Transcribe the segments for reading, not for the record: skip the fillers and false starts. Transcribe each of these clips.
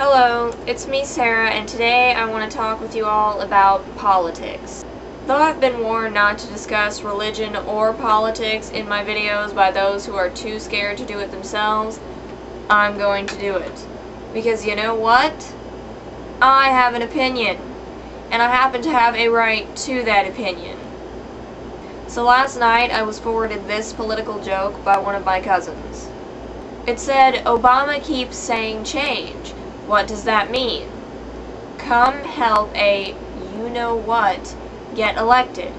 Hello, it's me Sarah, and today I want to talk with you all about politics. Though I've been warned not to discuss religion or politics in my videos by those who are too scared to do it themselves, I'm going to do it. Because you know what? I have an opinion, and I happen to have a right to that opinion. So last night I was forwarded this political joke by one of my cousins. It said, "Obama keeps saying change. What does that mean? Come help a you-know-what get elected."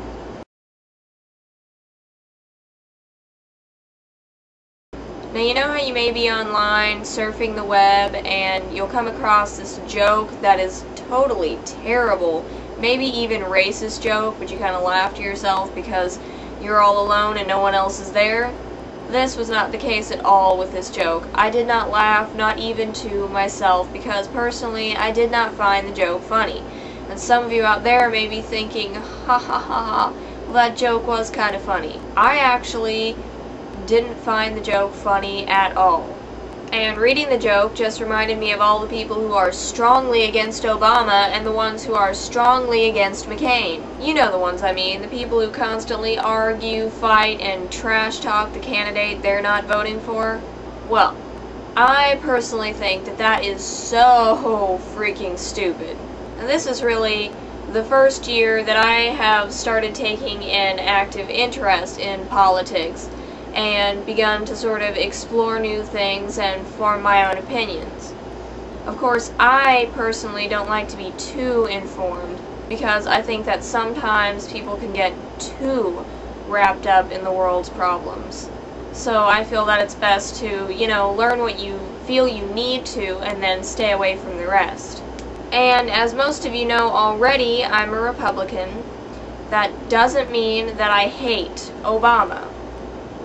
Now, you know how you may be online surfing the web and you'll come across this joke that is totally terrible, maybe even racist joke, but you kind of laugh to yourself because you're all alone and no one else is there? This was not the case at all with this joke. I did not laugh, not even to myself, because personally I did not find the joke funny. And some of you out there may be thinking, ha ha ha ha, well, that joke was kind of funny. I actually didn't find the joke funny at all. And reading the joke just reminded me of all the people who are strongly against Obama and the ones who are strongly against McCain. You know the ones I mean, the people who constantly argue, fight, and trash talk the candidate they're not voting for. Well, I personally think that that is so freaking stupid. And this is really the first year that I have started taking an active interest in politics and begun to sort of explore new things and form my own opinions. Of course, I personally don't like to be too informed because I think that sometimes people can get too wrapped up in the world's problems. So I feel that it's best to, learn what you feel you need to and then stay away from the rest. And as most of you know already, I'm a Republican. That doesn't mean that I hate Obama.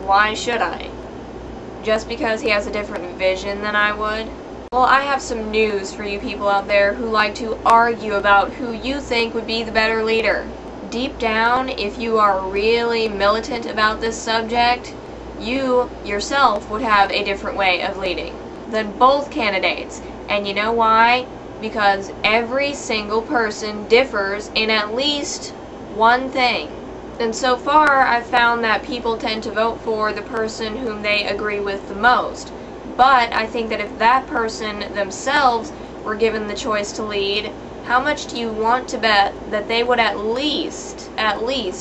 Why should I? Just because he has a different vision than I would? Well, I have some news for you people out there who like to argue about who you think would be the better leader. Deep down, if you are really militant about this subject, you yourself would have a different way of leading than both candidates. And you know why? Because every single person differs in at least one thing. And so far, I've found that people tend to vote for the person whom they agree with the most. But I think that if that person themselves were given the choice to lead, how much do you want to bet that they would at least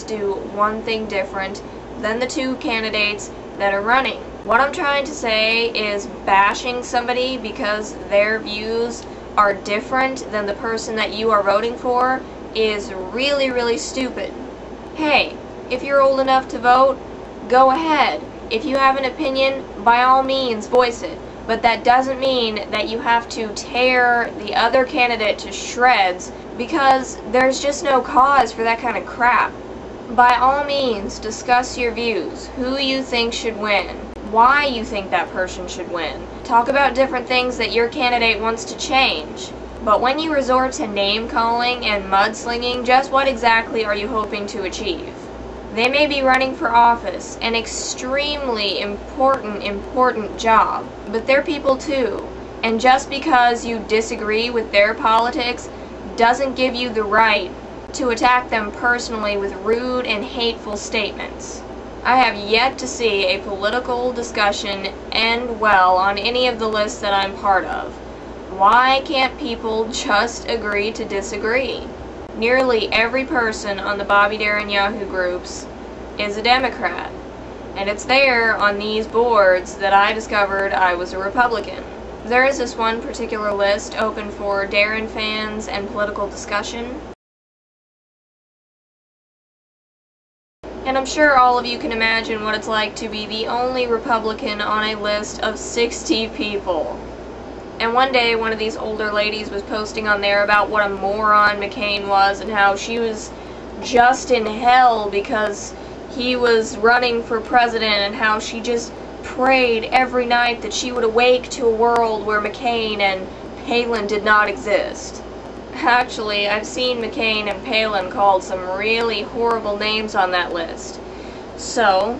do one thing different than the two candidates that are running? What I'm trying to say is bashing somebody because their views are different than the person that you are voting for is really, really stupid. Hey, if you're old enough to vote, go ahead. If you have an opinion, by all means, voice it. But that doesn't mean that you have to tear the other candidate to shreds because there's just no cause for that kind of crap. By all means, discuss your views, who you think should win, why you think that person should win. Talk about different things that your candidate wants to change. But when you resort to name-calling and mudslinging, just what exactly are you hoping to achieve? They may be running for office, an extremely important job, but they're people too. And just because you disagree with their politics doesn't give you the right to attack them personally with rude and hateful statements. I have yet to see a political discussion end well on any of the lists that I'm part of. Why can't people just agree to disagree? Nearly every person on the Bobby Darin Yahoo groups is a Democrat, and it's there on these boards that I discovered I was a Republican. There is this one particular list open for Darin fans and political discussion, and I'm sure all of you can imagine what it's like to be the only Republican on a list of 60 people. And one day, one of these older ladies was posting on there about what a moron McCain was and how she was just in hell because he was running for president and how she just prayed every night that she would awake to a world where McCain and Palin did not exist. Actually, I've seen McCain and Palin called some really horrible names on that list. So,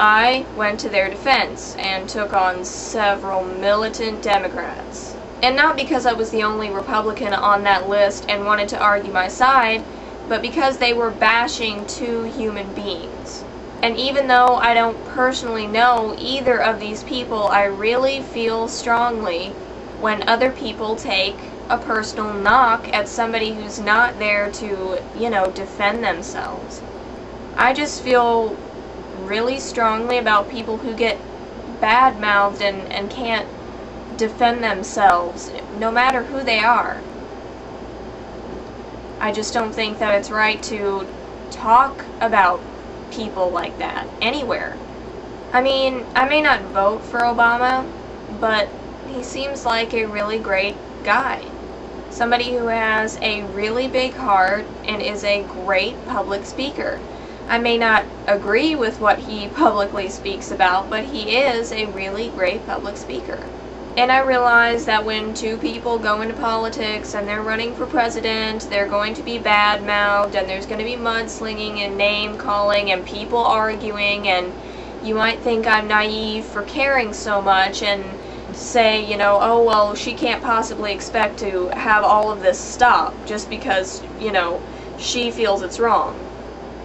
I went to their defense and took on several militant Democrats. And not because I was the only Republican on that list and wanted to argue my side, but because they were bashing two human beings. And even though I don't personally know either of these people, I really feel strongly when other people take a personal knock at somebody who's not there to, you know, defend themselves. I just feel really strongly about people who get bad-mouthed and can't defend themselves, no matter who they are. I just don't think that it's right to talk about people like that anywhere. I mean, I may not vote for Obama, but he seems like a really great guy. Somebody who has a really big heart and is a great public speaker. I may not agree with what he publicly speaks about, but he is a really great public speaker. And I realize that when two people go into politics and they're running for president, they're going to be bad-mouthed, and there's going to be mudslinging and name-calling and people arguing, and you might think I'm naive for caring so much and say, you know, oh, well, she can't possibly expect to have all of this stop just because, you know, she feels it's wrong.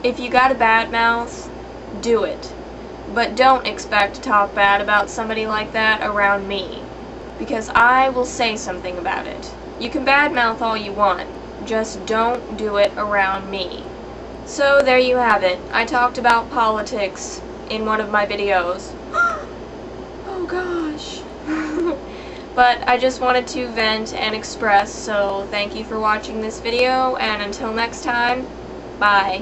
If you got a bad mouth, do it. But don't expect to talk bad about somebody like that around me, because I will say something about it. You can badmouth all you want, just don't do it around me. So there you have it. I talked about politics in one of my videos. Oh gosh. But I just wanted to vent and express, so thank you for watching this video, and until next time, bye.